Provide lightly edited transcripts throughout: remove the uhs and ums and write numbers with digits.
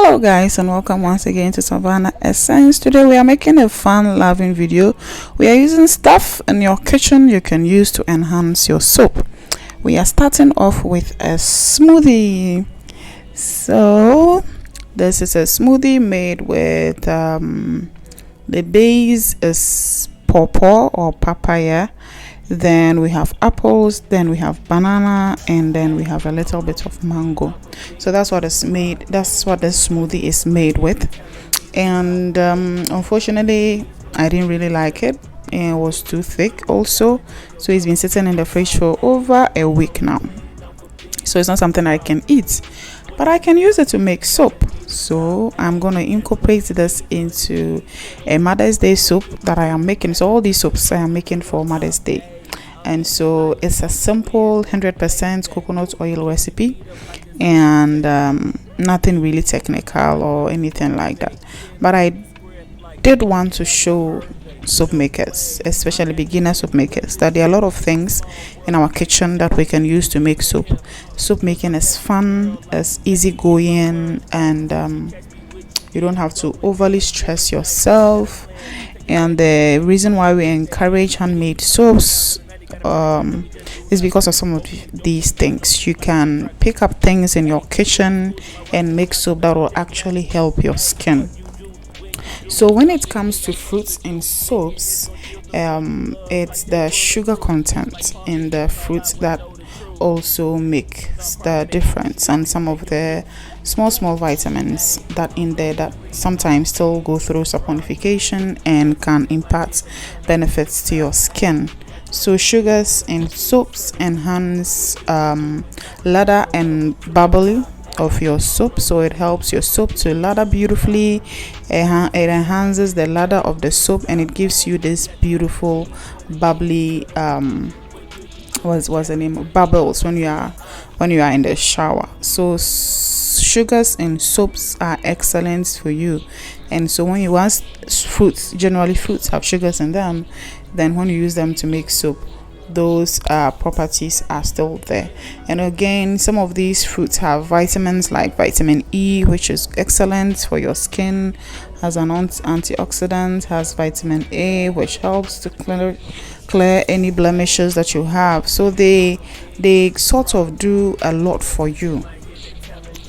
Hello guys, and welcome once again to Savannah Essence. Today we are making a fun loving video. We are using stuff in your kitchen you can use to enhance your soap. We are starting off with a smoothie. So this is a smoothie made with the base is pawpaw or papaya, then we have apples, then we have banana, and then we have a little bit of mango. So that's what this smoothie is made with. And unfortunately I didn't really like it, and it was too thick also, so it's been sitting in the fridge for over a week now. So it's not something I can eat, but I can use it to make soap. So I'm going to incorporate this into a Mother's Day soap that I am making. So all these soaps I am making for Mother's Day. And so it's a simple 100% coconut oil recipe, and nothing really technical or anything like that. But I did want to show soap makers, especially beginner soap makers, that there are a lot of things in our kitchen that we can use to make soap. Soap making is fun, it's easygoing, and you don't have to overly stress yourself. And the reason why we encourage handmade soaps is because of some of these things. You can pick up things in your kitchen and make soap that will actually help your skin. So when it comes to fruits and soaps, it's the sugar content in the fruits that also makes the difference, and some of the small vitamins that in there that sometimes still go through saponification and can impart benefits to your skin. So sugars in soaps enhance lather and bubbly of your soap, so it helps your soap to lather beautifully. It enhances the lather of the soap, and it gives you this beautiful bubbly what's the name, bubbles when you are in the shower. So sugars in soaps are excellent for you. And so when you want fruits, generally fruits have sugars in them, then when you use them to make soap, those properties are still there. And again, some of these fruits have vitamins like vitamin E, which is excellent for your skin, has an antioxidant, has vitamin A, which helps to clear any blemishes that you have. So they sort of do a lot for you.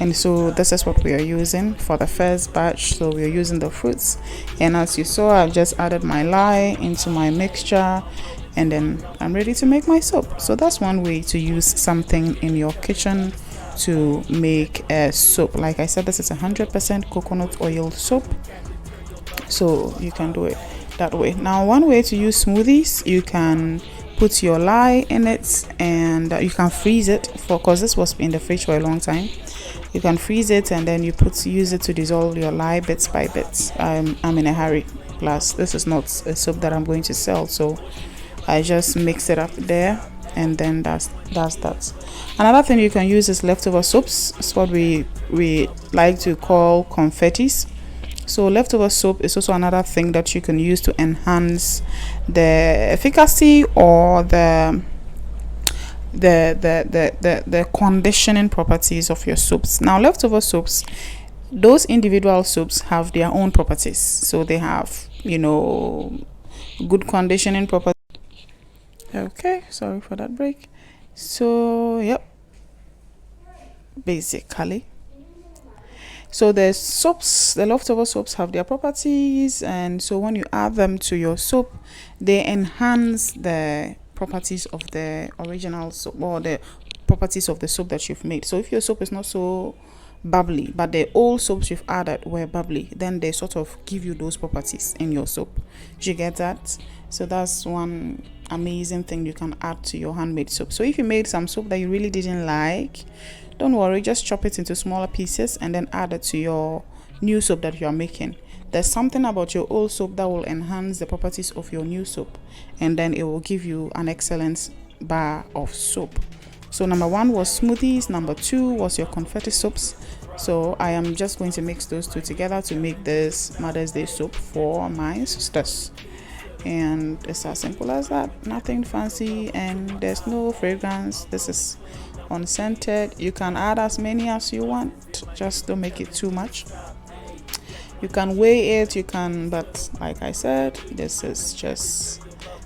And so this is what we are using for the first batch. So we are using the fruits, and as you saw, I've just added my lye into my mixture, and then I'm ready to make my soap. So that's one way to use something in your kitchen to make a soap. Like I said, this is 100% coconut oil soap, so you can do it that way. Now, one way to use smoothies, you can put your lye in it, and you can freeze it because this was in the fridge for a long time. You can freeze it, and then you use it to dissolve your lye bits by bits. I'm in a hurry, plus this is not a soap that I'm going to sell, so I just mix it up there, and then that's that. Another thing you can use is leftover soaps. It's what we like to call quantities. So leftover soap is also another thing that you can use to enhance the efficacy or the conditioning properties of your soaps. Now, leftover soaps, those individual soaps have their own properties. So they have, good conditioning properties. Okay, sorry for that break. So yep, basically, so the leftover soaps have their properties, and so when you add them to your soap, they enhance the properties of the original soap, or the properties of the soap that you've made. So if your soap is not so bubbly, but the old soaps you've added were bubbly, then they sort of give you those properties in your soap. Did you get that? So that's one amazing thing you can add to your handmade soap. So if you made some soap that you really didn't like, don't worry, just chop it into smaller pieces and then add it to your new soap that you are making. There's something about your old soap that will enhance the properties of your new soap, and then it will give you an excellent bar of soap. So number 1 was smoothies, number 2 was your confetti soaps. So I am just going to mix those two together to make this Mother's Day soap for my sisters. And it's as simple as that, nothing fancy, and there's no fragrance. This is unscented. You can add as many as you want, just don't make it too much. You can weigh it, you can, but like I said, this is just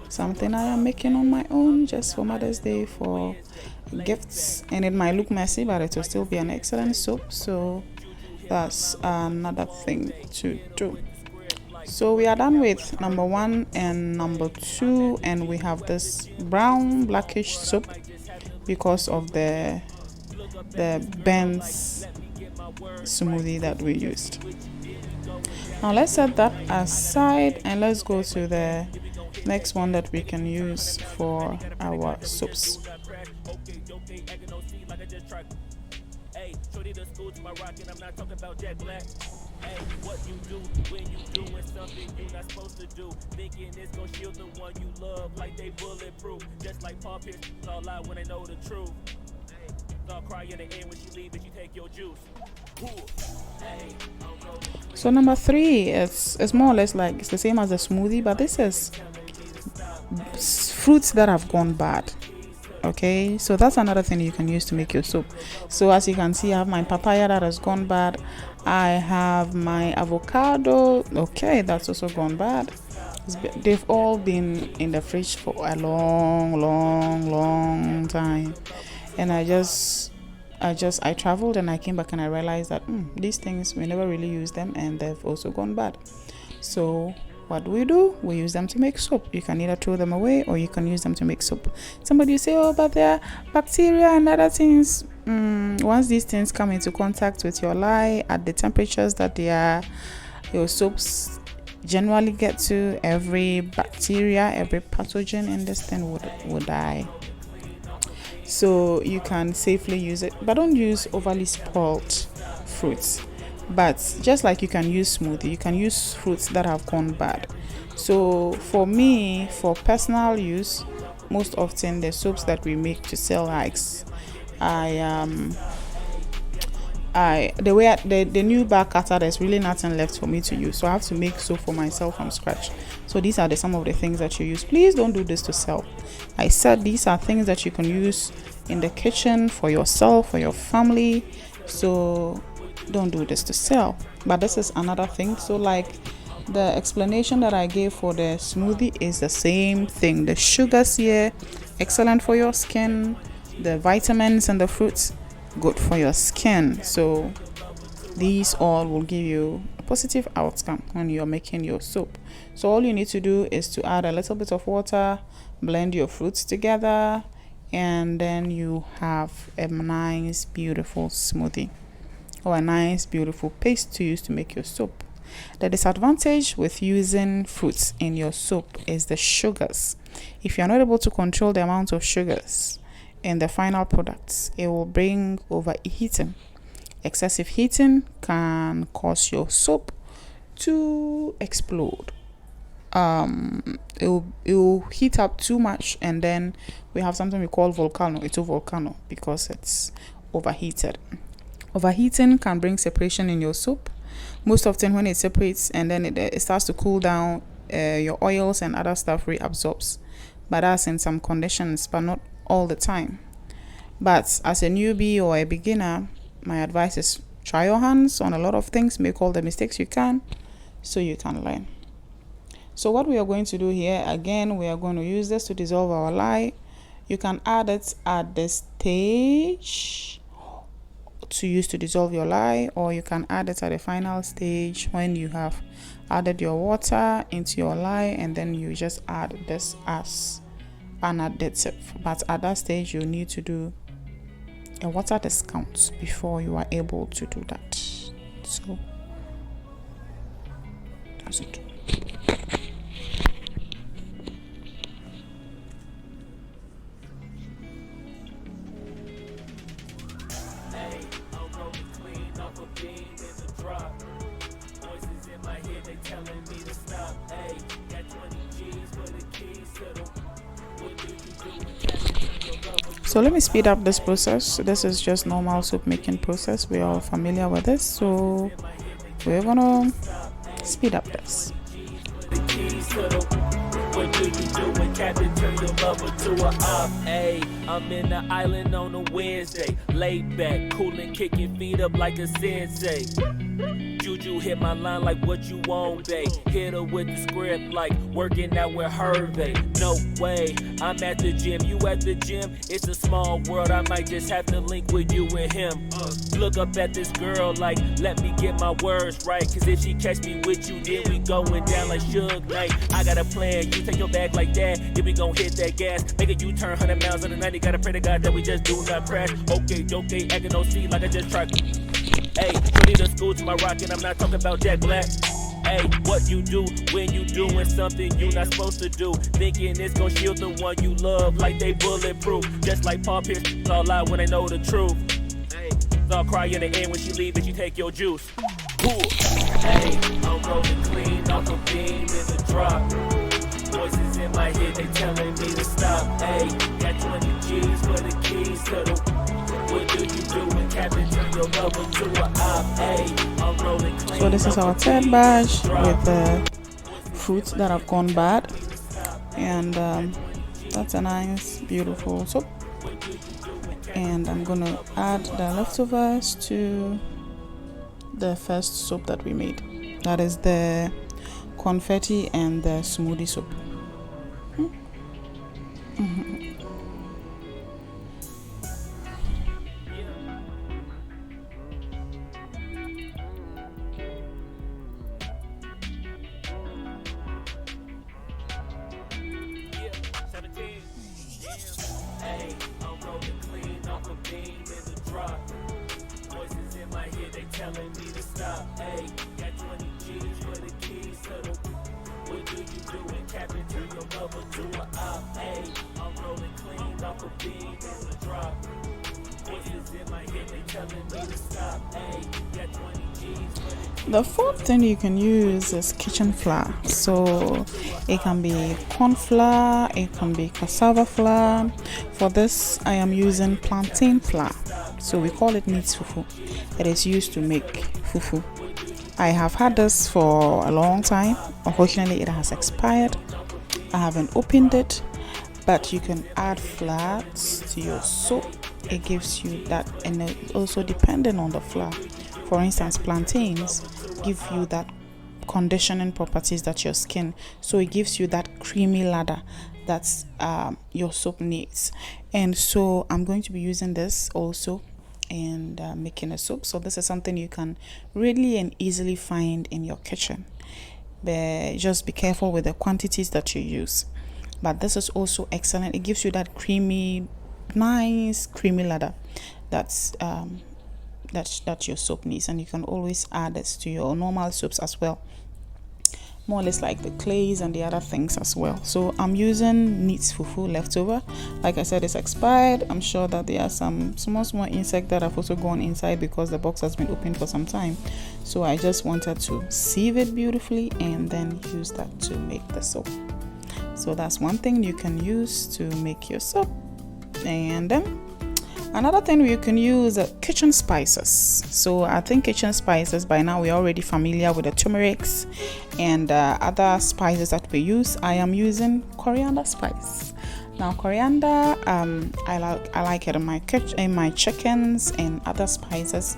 something I am making on my own, just for Mother's Day, for gifts. And it might look messy, but it will still be an excellent soup. So that's another thing to do. So we are done with number 1 and number 2, and we have this brown blackish soup because of the Ben's smoothie that we used. Now let's set that aside and let's go to the next one that we can use for our soups. What you do when you doing something you're not supposed to do, thinking it's gonna shield the one you love like they bulletproof, just like Paul Pierce all out when they know the truth. They'll cry in the end when you leave, but you take your juice. So number 3 is more or less like it's the same as the smoothie, but this is fruits that have gone bad. Okay, so that's another thing you can use to make your soup. So as you can see, I have my papaya that has gone bad. I have my avocado. Okay, that's also gone bad. They've all been in the fridge for a long time, and I traveled and I came back and I realized that these things, we never really use them, and they've also gone bad. So what do? We use them to make soup. You can either throw them away or you can use them to make soup. Somebody will say, oh, but there are bacteria and other things. Once these things come into contact with your lye at the temperatures that your soups generally get to, every bacteria, every pathogen in this thing would die. So you can safely use it, but don't use overly spoiled fruits. But just like you can use smoothie, you can use fruits that have gone bad. So for me, for personal use, most often the soaps that we make to sell hikes, the new bag cutter, there's really nothing left for me to use, so I have to make soap for myself from scratch. So these are some of the things that you use. Please don't do this to sell. I said these are things that you can use in the kitchen for yourself, for your family. So don't do this to sell. But this is another thing. So like the explanation that I gave for the smoothie is the same thing. The sugars here, excellent for your skin. The vitamins and the fruits, good for your skin. So these all will give you a positive outcome when you're making your soup. So all you need to do is to add a little bit of water, blend your fruits together, and then you have a nice beautiful smoothie, or a nice beautiful paste to use to make your soup. The disadvantage with using fruits in your soup is the sugars. If you're not able to control the amount of sugars in the final products, it will bring overheating. Excessive heating can cause your soup to explode. It will heat up too much, and then we have something we call volcano. It's a volcano because it's overheated. Overheating can bring separation in your soup. Most often when it separates and then it starts to cool down, your oils and other stuff reabsorbs. But that's in some conditions, but not all the time. But as a newbie or a beginner, my advice is try your hands on a lot of things, make all the mistakes you can, so you can learn. So what we are going to do here, again, we are going to use this to dissolve our lye. You can add it at this stage to use to dissolve your lye, or you can add it at the final stage when you have added your water into your lye, and then you just add this as an additive. But at that stage you need to do a water discount before you are able to do that. So that's it. So let me speed up this process. This is just normal soup making process. We're all familiar with this, so we're gonna speed up this. What do you do when Captain turn your lover to a op? Ayy, I'm in the island on a Wednesday, laid back, coolin', kicking feet up like a sensei. Juju hit my line like what you want, babe. Hit her with the script like working out with Hervey. No way, I'm at the gym, you at the gym. It's a small world, I might just have to link with you and him. Look up at this girl like, let me get my words right. Cause if she catch me with you, then we going down like Suge Knight. I got a plan, you take your bag like that, then we gon' hit that gas. Make a U-turn 100 miles on the 90, gotta pray to God that we just do not crash. Okay, acting no speed like I just tried. Hey, put it in school to my rocket, I'm not talking about Jack Black. Hey, what you do when you doing something you not supposed to do? Thinking it's gonna shield the one you love like they bulletproof. Just like Paul Pierce, all out when they know the truth. Hey, I'll cry in the end when she leave and she take your juice. Cool. Hey, I'm rolling clean off a beam in the drop. Voices in my head, they telling me to stop. Hey, got 20 G's for the keys to the... What do you do when Captain turn your lover to a op? Ayy, I'm rolling clean. So this is our third batch with the fruits that have gone bad, and that's a nice beautiful soup. And I'm gonna add the leftovers to the first soup that we made. That is the confetti and the smoothie soup. Hey, I'm rolling clean off a beam in the drop. Voices in my head, they telling me to stop. Hey, got 20 G's for the keys to the... What do you do when Captain turn your lover to a op? Hey, I'm rolling clean off a beam in the drop. Voices in my head, they telling me to stop. Hey, got 20 G's for the keys. The fourth thing you can use is kitchen flour. So it can be corn flour, it can be cassava flour. For this, I am using plantain flour. So we call it meat fufu. It is used to make fufu. I have had this for a long time. Unfortunately, it has expired. I haven't opened it, but you can add flour to your soup. It gives you that, and it also depending on the flour. For instance, plantains give you that conditioning properties that your skin, so it gives you that creamy lather that's your soup needs. And so I'm going to be using this also and making a soup. So this is something you can readily and easily find in your kitchen, but just be careful with the quantities that you use. But this is also excellent. It gives you that creamy, nice creamy lather that's that your soup needs, and you can always add this to your normal soups as well, more or less like the clays and the other things as well. So I'm using neat fufu leftover. Like I said, it's expired. I'm sure that there are some small insects that have also gone inside because the box has been open for some time. So I just wanted to sieve it beautifully and then use that to make the soup. So that's one thing you can use to make your soup. And then another thing you can use kitchen spices. So I think kitchen spices, by now we're already familiar with the turmerics and other spices that we use. I am using coriander spice. Now coriander, I like it in my chickens and other spices,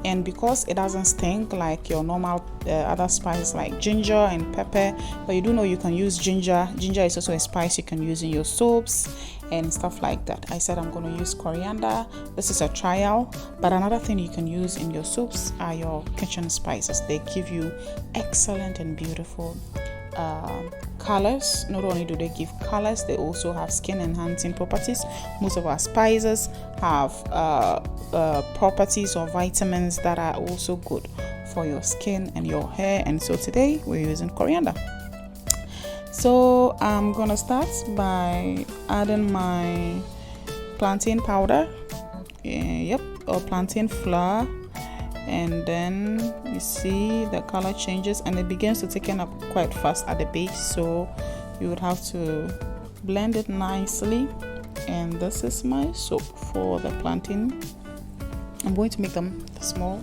and because it doesn't stink like your normal other spices like ginger and pepper. But you do know you can use ginger. Ginger is also a spice you can use in your soups and stuff like that. I said I'm going to use coriander. This is a trial, but another thing you can use in your soups are your kitchen spices. They give you excellent and beautiful colors. Not only do they give colors, they also have skin enhancing properties. Most of our spices have properties or vitamins that are also good for your skin and your hair, and so today we're using coriander. So I'm gonna start by adding my plantain powder, or plantain flour, and then you see the color changes and it begins to thicken up quite fast at the base, so you would have to blend it nicely. And this is my soap for the plantain. I'm going to make them small.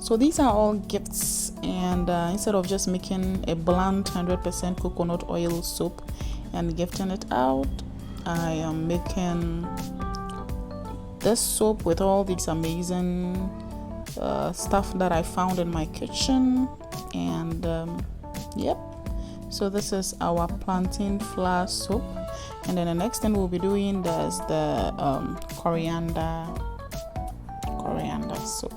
So these are all gifts, and instead of just making a bland 100% coconut oil soap and gifting it out, I am making this soap with all these amazing stuff that I found in my kitchen. And yep, so this is our plantain flour soap. And then the next thing we'll be doing is the coriander soap.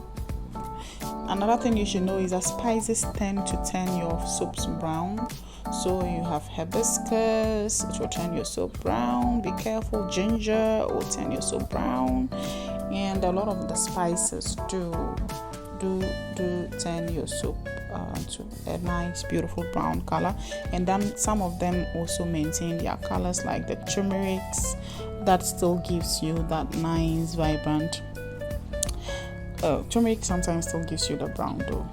Another thing you should know is that spices tend to turn your soaps brown. So you have hibiscus, it will turn your soap brown. Be careful, ginger will turn your soap brown, and a lot of the spices do turn your soap to a nice beautiful brown color. And then some of them also maintain their colors, like the turmerics, that still gives you that nice vibrant turmeric sometimes still gives you the brown though.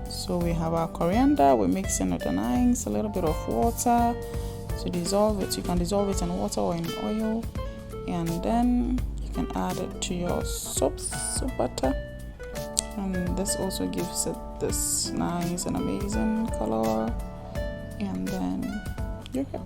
So we have our coriander, we mix in with a little bit of water to dissolve it. You can dissolve it in water or in oil, and then you can add it to your soap butter. And this also gives it this nice and amazing color. And then you're here.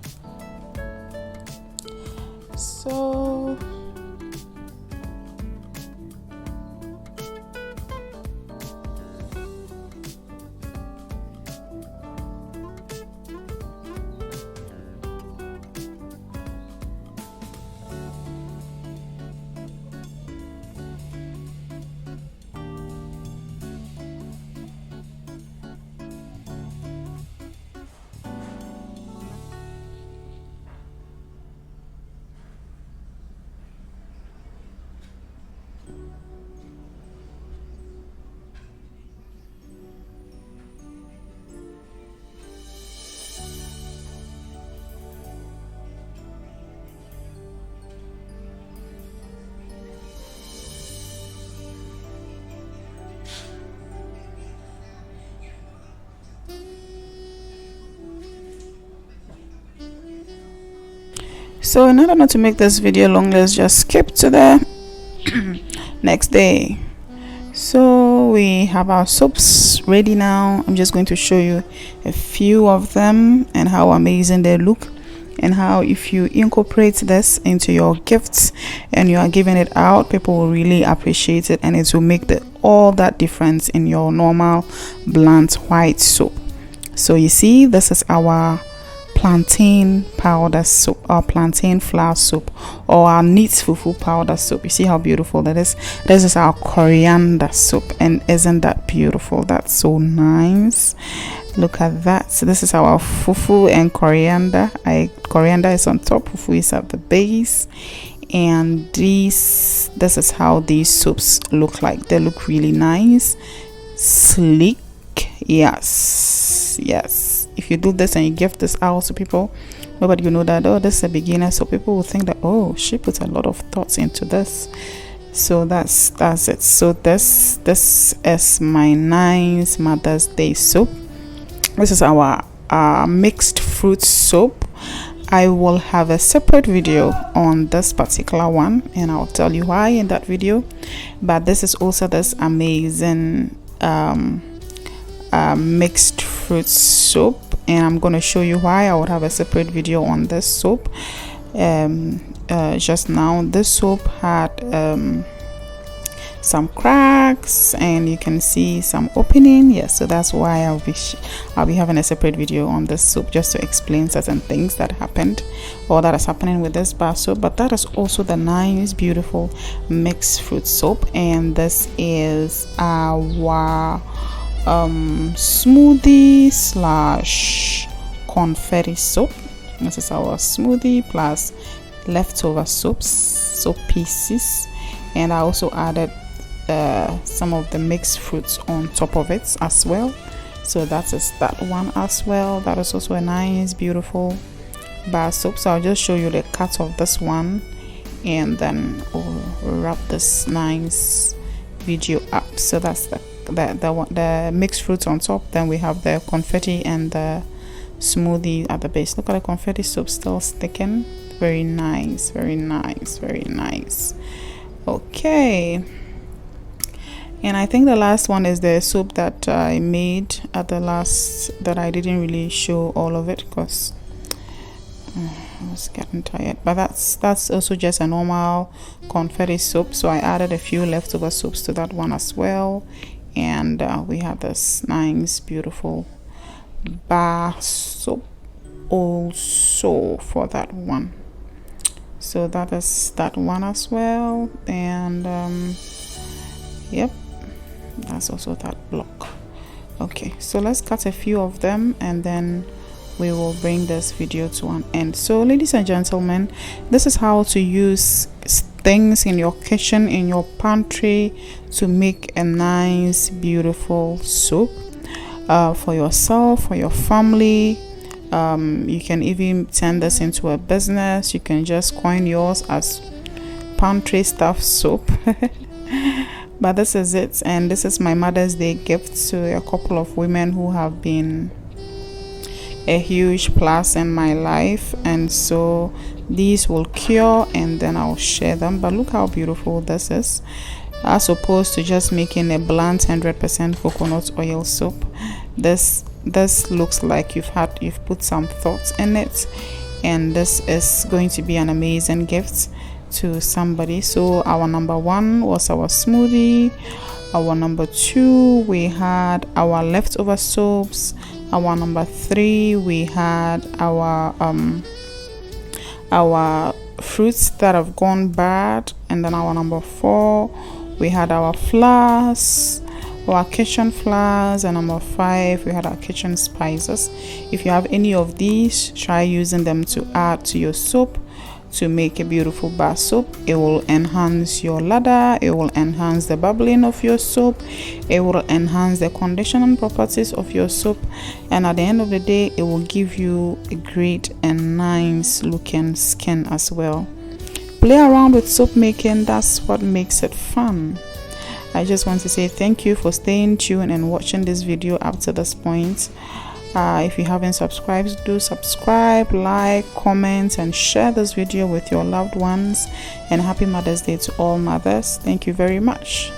So in order not to make this video long, let's just skip to the next day. So we have our soaps ready now. I'm just going to show you a few of them and how amazing they look, and how if you incorporate this into your gifts and you are giving it out, people will really appreciate it, and it will make all that difference in your normal bland white soap. So you see, this is our plantain powder soap, or plantain flour soap, or our neat fufu powder soap. You see how beautiful that is? This is our coriander soap, and isn't that beautiful? That's so nice. Look at that. So this is our fufu and coriander. Coriander is on top, fufu is at the base. And this is how these soaps look like. They look really nice, sleek. Yes. If you do this and you give this out to people, nobody will know that, oh, this is a beginner. So people will think that, oh, she put a lot of thoughts into this. So that's it. So this is my nice Mother's Day soap. This is our mixed fruit soap. I will have a separate video on this particular one, and I'll tell you why in that video. But this is also this amazing mixed fruit soap, and I'm going to show you why. I would have a separate video on this soap. Just now, this soap had some cracks, and you can see some opening. Yes, so that's why I'll be having a separate video on this soap, just to explain certain things that happened or that is happening with this bar soap. But that is also the nice beautiful mixed fruit soap, and this is our smoothie / confetti soap. This is our smoothie plus leftover soap pieces, and I also added some of the mixed fruits on top of it as well. So that is that one as well. That is also a nice beautiful bar soap. So I'll just show you the cut of this one, and then we'll wrap this nice video up. So that's the mixed fruits on top. Then we have the confetti and the smoothie at the base. Look at the confetti soap still sticking. Very nice. Okay, And I think the last one is the soap that I made at the last, that I didn't really show all of it because I was getting tired. But that's also just a normal confetti soap, so I added a few leftover soaps to that one as well. And we have this nice beautiful bar soap also for that one. So that is that one as well. And yep, that's also that block. Okay, so let's cut a few of them and then we will bring this video to an end. So ladies and gentlemen, this is how to use things in your kitchen, in your pantry, to make a nice beautiful soap for yourself, for your family. You can even turn this into a business. You can just coin yours as pantry stuff soap. But this is it, and this is my Mother's Day gift to a couple of women who have been a huge plus in my life. And so these will cure and then I'll share them. But look how beautiful this is, as opposed to just making a bland 100% coconut oil soap. This looks like you've put some thought in it, and this is going to be an amazing gift to somebody. So our number 1 was our smoothie. Our number 2, we had our leftover soaps. Our number 3, we had our fruits that have gone bad. And then our number 4, we had our flowers, our kitchen flowers. And number 5, we had our kitchen spices. If you have any of these, try using them to add to your soap to make a beautiful bar soap. It will enhance your lather, it will enhance the bubbling of your soap, it will enhance the conditioning properties of your soap, and at the end of the day it will give you a great and nice looking skin as well. Play around with soap making, that's what makes it fun. I just want to say thank you for staying tuned and watching this video up to this point. If you haven't subscribed, do subscribe, like, comment, and share this video with your loved ones. And happy Mother's Day to all mothers. Thank you very much.